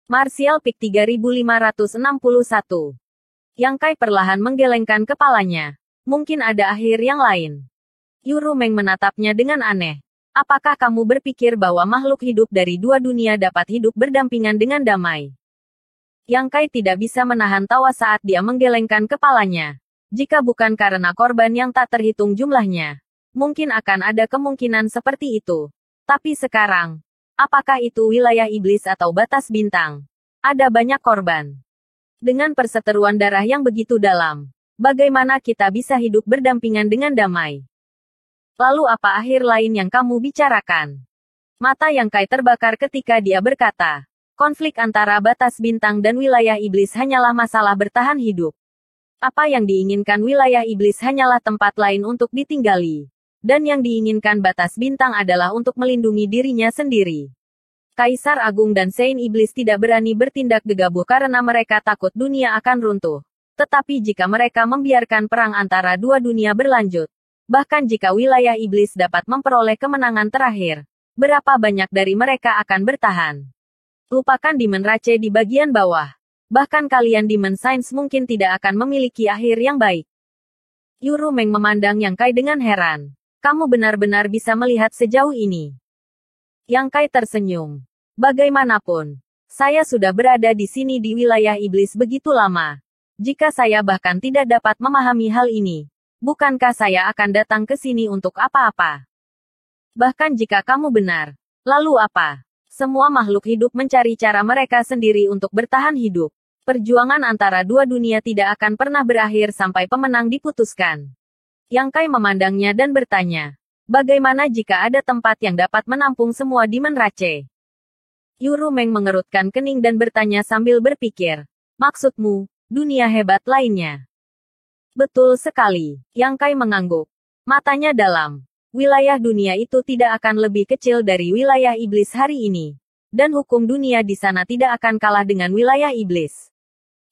Martial Peak 3561. Yang Kai perlahan menggelengkan kepalanya. Mungkin ada akhir yang lain. Yuru Meng menatapnya dengan aneh. Apakah kamu berpikir bahwa makhluk hidup dari dua dunia dapat hidup berdampingan dengan damai? Yang Kai tidak bisa menahan tawa saat dia menggelengkan kepalanya. Jika bukan karena korban yang tak terhitung jumlahnya, mungkin akan ada kemungkinan seperti itu. Tapi sekarang, apakah itu wilayah iblis atau batas bintang? Ada banyak korban. Dengan perseteruan darah yang begitu dalam, bagaimana kita bisa hidup berdampingan dengan damai? Lalu apa akhir lain yang kamu bicarakan? Mata Yang Kai terbakar ketika dia berkata, konflik antara batas bintang dan wilayah iblis hanyalah masalah bertahan hidup. Apa yang diinginkan wilayah iblis hanyalah tempat lain untuk ditinggali. Dan yang diinginkan batas bintang adalah untuk melindungi dirinya sendiri. Kaisar Agung dan Saint Iblis tidak berani bertindak gegabah karena mereka takut dunia akan runtuh. Tetapi jika mereka membiarkan perang antara dua dunia berlanjut, bahkan jika wilayah iblis dapat memperoleh kemenangan terakhir, berapa banyak dari mereka akan bertahan? Lupakan Demon Rache di bagian bawah. Bahkan kalian Demon Science mungkin tidak akan memiliki akhir yang baik. Yuru Meng memandang Yang Kai dengan heran. Kamu benar-benar bisa melihat sejauh ini. Yang Kai tersenyum. Bagaimanapun, saya sudah berada di sini di wilayah iblis begitu lama. Jika saya bahkan tidak dapat memahami hal ini, bukankah saya akan datang ke sini untuk apa-apa? Bahkan jika kamu benar, lalu apa? Semua makhluk hidup mencari cara mereka sendiri untuk bertahan hidup. Perjuangan antara dua dunia tidak akan pernah berakhir sampai pemenang diputuskan. Yang Kai memandangnya dan bertanya, bagaimana jika ada tempat yang dapat menampung semua Demon Rache? Yuru Meng mengerutkan kening dan bertanya sambil berpikir, maksudmu, dunia hebat lainnya? Betul sekali, Yang Kai mengangguk. Matanya dalam. Wilayah dunia itu tidak akan lebih kecil dari wilayah iblis hari ini. Dan hukum dunia di sana tidak akan kalah dengan wilayah iblis.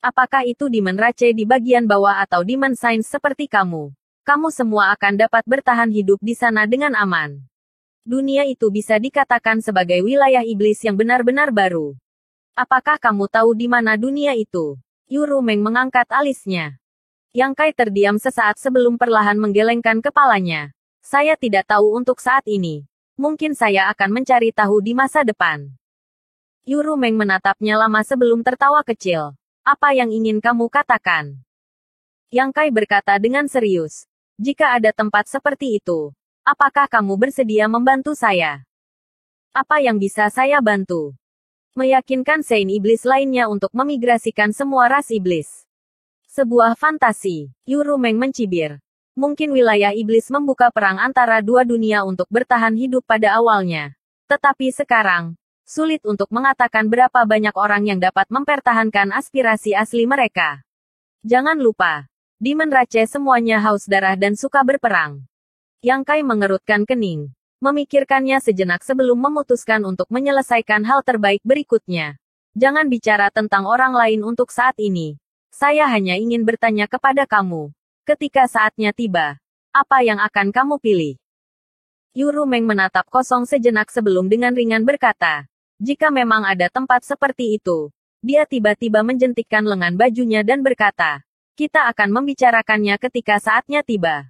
Apakah itu Demon Rache di bagian bawah atau Demon Science seperti kamu? Kamu semua akan dapat bertahan hidup di sana dengan aman. Dunia itu bisa dikatakan sebagai wilayah iblis yang benar-benar baru. Apakah kamu tahu di mana dunia itu? Yuru Meng mengangkat alisnya. Yang Kai terdiam sesaat sebelum perlahan menggelengkan kepalanya. Saya tidak tahu untuk saat ini. Mungkin saya akan mencari tahu di masa depan. Yuru Meng menatapnya lama sebelum tertawa kecil. Apa yang ingin kamu katakan? Yang Kai berkata dengan serius. Jika ada tempat seperti itu, apakah kamu bersedia membantu saya? Apa yang bisa saya bantu? Meyakinkan Saint Iblis lainnya untuk memigrasikan semua ras iblis. Sebuah fantasi. Yuru Meng mencibir. Mungkin wilayah iblis membuka perang antara dua dunia untuk bertahan hidup pada awalnya. Tetapi sekarang, sulit untuk mengatakan berapa banyak orang yang dapat mempertahankan aspirasi asli mereka. Jangan lupa, Demon Rache semuanya haus darah dan suka berperang. Yang Kai mengerutkan kening. Memikirkannya sejenak sebelum memutuskan untuk menyelesaikan hal terbaik berikutnya. Jangan bicara tentang orang lain untuk saat ini. Saya hanya ingin bertanya kepada kamu. Ketika saatnya tiba, apa yang akan kamu pilih? Yuru Meng menatap kosong sejenak sebelum dengan ringan berkata, jika memang ada tempat seperti itu. Dia tiba-tiba menjentikkan lengan bajunya dan berkata, kita akan membicarakannya ketika saatnya tiba.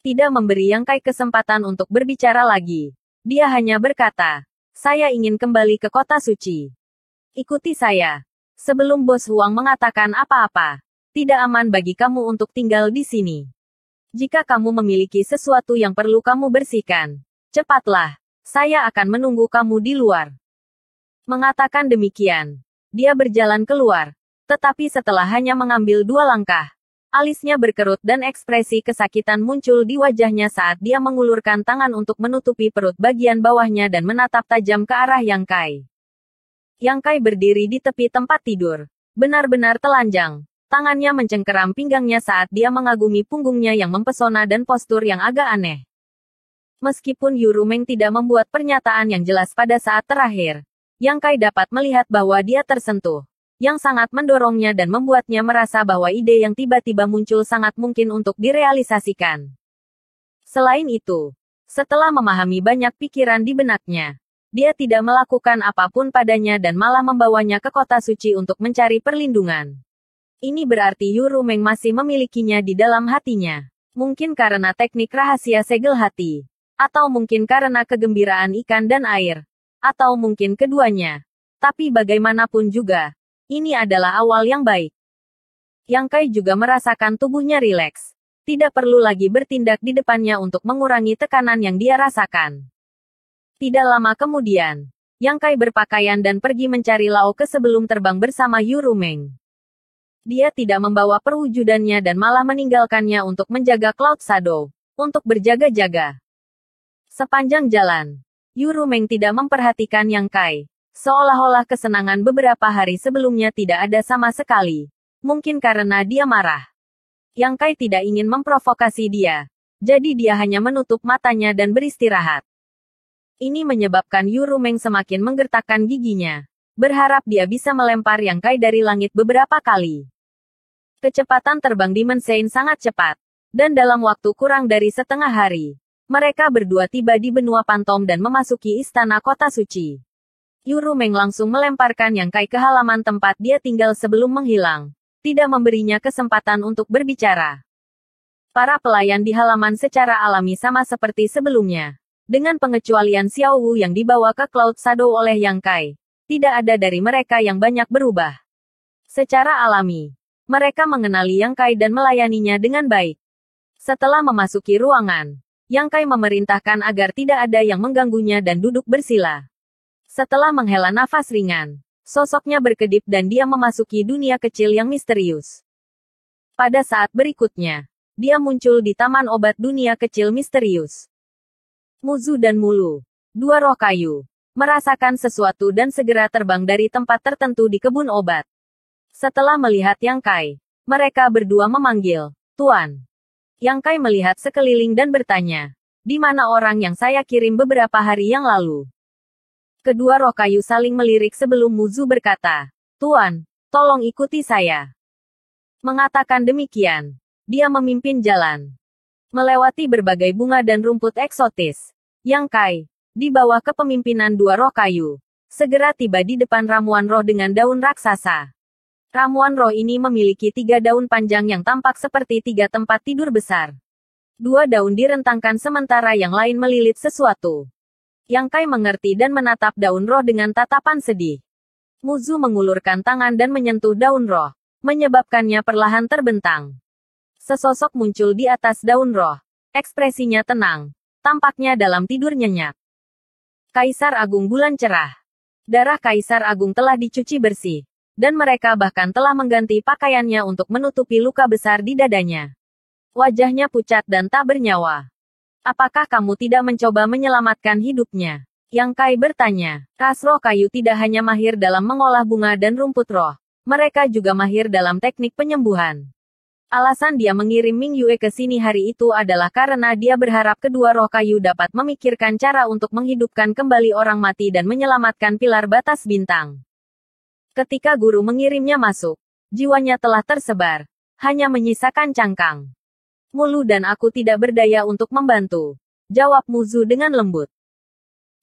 Tidak memberi Yang Kai kesempatan untuk berbicara lagi. Dia hanya berkata, saya ingin kembali ke kota suci. Ikuti saya. Sebelum Bos Huang mengatakan apa-apa, tidak aman bagi kamu untuk tinggal di sini. Jika kamu memiliki sesuatu yang perlu kamu bersihkan, cepatlah. Saya akan menunggu kamu di luar. Mengatakan demikian, dia berjalan keluar. Tetapi setelah hanya mengambil 2 langkah, alisnya berkerut dan ekspresi kesakitan muncul di wajahnya saat dia mengulurkan tangan untuk menutupi perut bagian bawahnya dan menatap tajam ke arah Yang Kai. Yang Kai berdiri di tepi tempat tidur, benar-benar telanjang. Tangannya mencengkeram pinggangnya saat dia mengagumi punggungnya yang mempesona dan postur yang agak aneh. Meskipun Yuru Meng tidak membuat pernyataan yang jelas pada saat terakhir, Yang Kai dapat melihat bahwa dia tersentuh, yang sangat mendorongnya dan membuatnya merasa bahwa ide yang tiba-tiba muncul sangat mungkin untuk direalisasikan. Selain itu, setelah memahami banyak pikiran di benaknya, Dia tidak melakukan apapun padanya dan malah membawanya ke kota suci untuk mencari perlindungan. Ini berarti Yu Rumeng masih memilikinya di dalam hatinya. Mungkin karena teknik rahasia segel hati. Atau mungkin karena kegembiraan ikan dan air. Atau mungkin keduanya. Tapi bagaimanapun juga, ini adalah awal yang baik. Yang Kai juga merasakan tubuhnya rileks. Tidak perlu lagi bertindak di depannya untuk mengurangi tekanan yang dia rasakan. Tidak lama kemudian, Yang Kai berpakaian dan pergi mencari Lao Ke sebelum terbang bersama Yu Rumeng. Dia tidak membawa perwujudannya dan malah meninggalkannya untuk menjaga Cloud Shadow, untuk berjaga-jaga. Sepanjang jalan, Yu Rumeng tidak memperhatikan Yang Kai, seolah-olah kesenangan beberapa hari sebelumnya tidak ada sama sekali. Mungkin karena dia marah. Yang Kai tidak ingin memprovokasi dia, jadi dia hanya menutup matanya dan beristirahat. Ini menyebabkan Yu Rumeng semakin menggertakkan giginya, berharap dia bisa melempar Yang Kai dari langit beberapa kali. Kecepatan terbang Demon Sein sangat cepat, dan dalam waktu kurang dari setengah hari, mereka berdua tiba di benua Pantom dan memasuki istana kota suci. Yu Rumeng langsung melemparkan Yang Kai ke halaman tempat dia tinggal sebelum menghilang, tidak memberinya kesempatan untuk berbicara. Para pelayan di halaman secara alami sama seperti sebelumnya. Dengan pengecualian Xiao Wu yang dibawa ke Cloud Shadow oleh Yang Kai, tidak ada dari mereka yang banyak berubah. Secara alami, mereka mengenali Yang Kai dan melayaninya dengan baik. Setelah memasuki ruangan, Yang Kai memerintahkan agar tidak ada yang mengganggunya dan duduk bersila. Setelah menghela nafas ringan, sosoknya berkedip dan dia memasuki dunia kecil yang misterius. Pada saat berikutnya, dia muncul di taman obat dunia kecil misterius. Muzu dan Mulu, dua roh kayu, merasakan sesuatu dan segera terbang dari tempat tertentu di kebun obat. Setelah melihat Yang Kai, mereka berdua memanggil, "Tuan." Yang Kai melihat sekeliling dan bertanya, "Di mana orang yang saya kirim beberapa hari yang lalu?" Kedua roh kayu saling melirik sebelum Muzu berkata, "Tuan, tolong ikuti saya." Mengatakan demikian, dia memimpin jalan. Melewati berbagai bunga dan rumput eksotis, Yang Kai, di bawah kepemimpinan dua roh kayu, segera tiba di depan ramuan roh dengan daun raksasa. Ramuan roh ini memiliki 3 daun panjang yang tampak seperti 3 tempat tidur besar. 2 daun direntangkan sementara yang lain melilit sesuatu. Yang Kai mengerti dan menatap daun roh dengan tatapan sedih. Muzu mengulurkan tangan dan menyentuh daun roh, menyebabkannya perlahan terbentang. Sesosok muncul di atas daun roh. Ekspresinya tenang. Tampaknya dalam tidur nyenyak. Kaisar Agung Bulan Cerah. Darah Kaisar Agung telah dicuci bersih. Dan mereka bahkan telah mengganti pakaiannya untuk menutupi luka besar di dadanya. Wajahnya pucat dan tak bernyawa. Apakah kamu tidak mencoba menyelamatkan hidupnya? Yang Kai bertanya. Ras roh kayu tidak hanya mahir dalam mengolah bunga dan rumput roh. Mereka juga mahir dalam teknik penyembuhan. Alasan dia mengirim Ming Yue ke sini hari itu adalah karena dia berharap kedua roh kayu dapat memikirkan cara untuk menghidupkan kembali orang mati dan menyelamatkan pilar batas bintang. Ketika guru mengirimnya masuk, jiwanya telah tersebar, hanya menyisakan cangkang. Mulu dan aku tidak berdaya untuk membantu, jawab Muzu dengan lembut.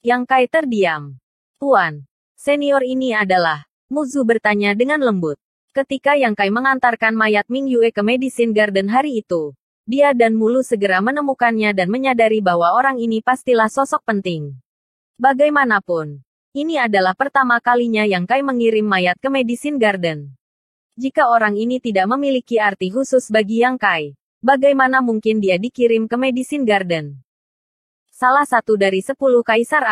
Yang Kai terdiam. Tuan, senior ini adalah, Muzu bertanya dengan lembut. Ketika Yang Kai mengantarkan mayat Ming Yue ke Medicine Garden hari itu, dia dan Mulu segera menemukannya dan menyadari bahwa orang ini pastilah sosok penting. Bagaimanapun, ini adalah pertama kalinya Yang Kai mengirim mayat ke Medicine Garden. Jika orang ini tidak memiliki arti khusus bagi Yang Kai, bagaimana mungkin dia dikirim ke Medicine Garden? Salah satu dari 10 Kaisar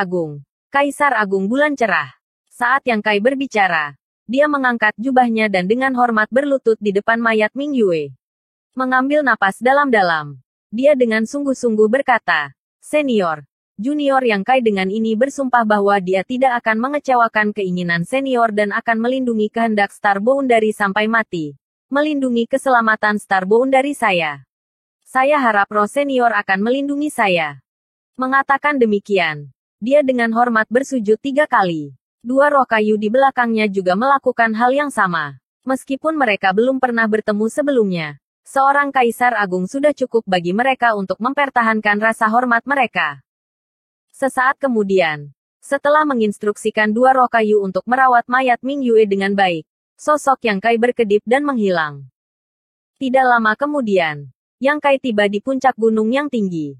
Agung Bulan Cerah. Saat Yang Kai berbicara, dia mengangkat jubahnya dan dengan hormat berlutut di depan mayat Ming Yue. Mengambil napas dalam-dalam, dia dengan sungguh-sungguh berkata, "Senior, junior." Yang Kai dengan ini bersumpah bahwa dia tidak akan mengecewakan keinginan senior dan akan melindungi kehendak Star Boundary sampai mati. Melindungi keselamatan Star Boundary saya. Saya harap roh senior akan melindungi saya. Mengatakan demikian, dia dengan hormat bersujud 3 kali. 2 roh kayu di belakangnya juga melakukan hal yang sama. Meskipun mereka belum pernah bertemu sebelumnya, seorang Kaisar Agung sudah cukup bagi mereka untuk mempertahankan rasa hormat mereka. Sesaat kemudian, Setelah menginstruksikan dua roh kayu untuk merawat mayat Ming Yue dengan baik, sosok Yang Kai berkedip dan menghilang. Tidak lama kemudian, Yang Kai tiba di puncak gunung yang tinggi.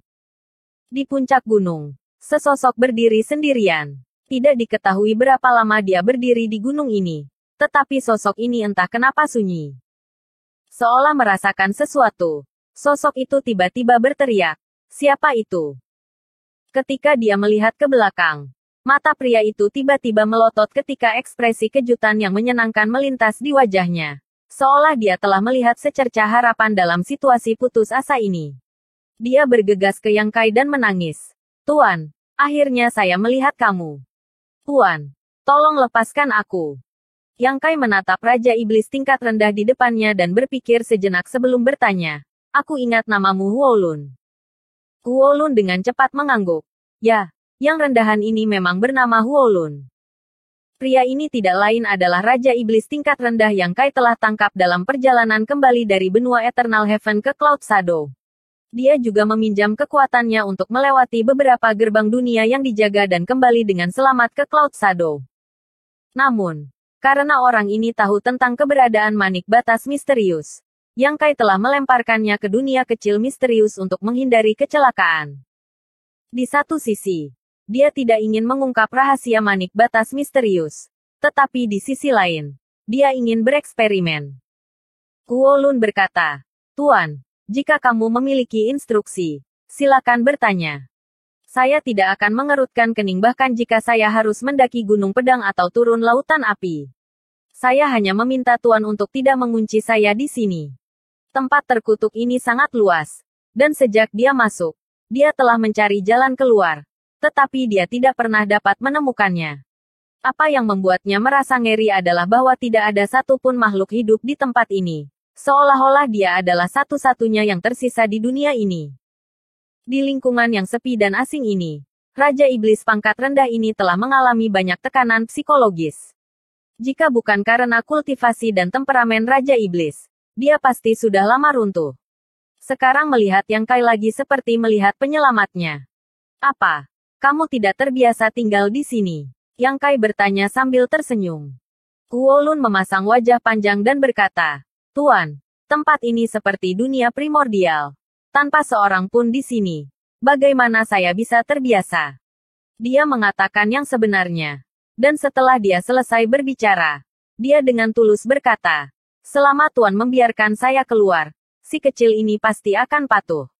Di puncak gunung, sesosok berdiri sendirian. Tidak diketahui berapa lama dia berdiri di gunung ini, tetapi sosok ini entah kenapa sunyi. Seolah merasakan sesuatu, sosok itu tiba-tiba berteriak, "Siapa itu?" Ketika dia melihat ke belakang, mata pria itu tiba-tiba melotot ketika ekspresi kejutan yang menyenangkan melintas di wajahnya. Seolah dia telah melihat secercah harapan dalam situasi putus asa ini. Dia bergegas ke Yang Kai dan menangis. "Tuan, akhirnya saya melihat kamu. Tuan, tolong lepaskan aku." Yang Kai menatap Raja Iblis tingkat rendah di depannya dan berpikir sejenak sebelum bertanya. "Aku ingat namamu Huolun." Huolun dengan cepat mengangguk. "Ya, yang rendahan ini memang bernama Huolun." Pria ini tidak lain adalah Raja Iblis tingkat rendah yang Kai telah tangkap dalam perjalanan kembali dari benua Eternal Heaven ke Cloud Shadow. Dia juga meminjam kekuatannya untuk melewati beberapa gerbang dunia yang dijaga dan kembali dengan selamat ke Cloud Shadow. Namun, karena orang ini tahu tentang keberadaan manik batas misterius, Yang Kai telah melemparkannya ke dunia kecil misterius untuk menghindari kecelakaan. Di satu sisi, dia tidak ingin mengungkap rahasia manik batas misterius. Tetapi di sisi lain, dia ingin bereksperimen. Huolun berkata, "Tuan, jika kamu memiliki instruksi, silakan bertanya. Saya tidak akan mengerutkan kening bahkan jika saya harus mendaki gunung pedang atau turun lautan api. Saya hanya meminta Tuan untuk tidak mengunci saya di sini. Tempat terkutuk ini sangat luas. Dan sejak dia masuk, dia telah mencari jalan keluar. Tetapi dia tidak pernah dapat menemukannya. Apa yang membuatnya merasa ngeri adalah bahwa tidak ada satupun makhluk hidup di tempat ini. Seolah-olah dia adalah satu-satunya yang tersisa di dunia ini. Di lingkungan yang sepi dan asing ini, Raja Iblis pangkat rendah ini telah mengalami banyak tekanan psikologis. Jika bukan karena kultivasi dan temperamen Raja Iblis, dia pasti sudah lama runtuh. Sekarang melihat Yang Kai lagi seperti melihat penyelamatnya. "Apa? Kamu tidak terbiasa tinggal di sini?" Yang Kai bertanya sambil tersenyum. Huolun memasang wajah panjang dan berkata, "Tuan, tempat ini seperti dunia primordial. Tanpa seorang pun di sini. Bagaimana saya bisa terbiasa?" Dia mengatakan yang sebenarnya. Dan setelah dia selesai berbicara, dia dengan tulus berkata, "Selama Tuan membiarkan saya keluar, si kecil ini pasti akan patuh."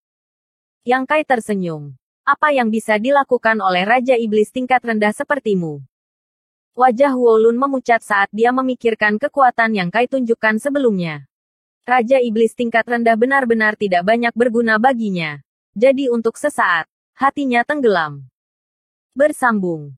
Yang Kai tersenyum. "Apa yang bisa dilakukan oleh Raja Iblis tingkat rendah sepertimu?" Wajah Huolun memucat saat dia memikirkan kekuatan yang Kai tunjukkan sebelumnya. Raja Iblis tingkat rendah benar-benar tidak banyak berguna baginya. Jadi untuk sesaat, hatinya tenggelam. Bersambung.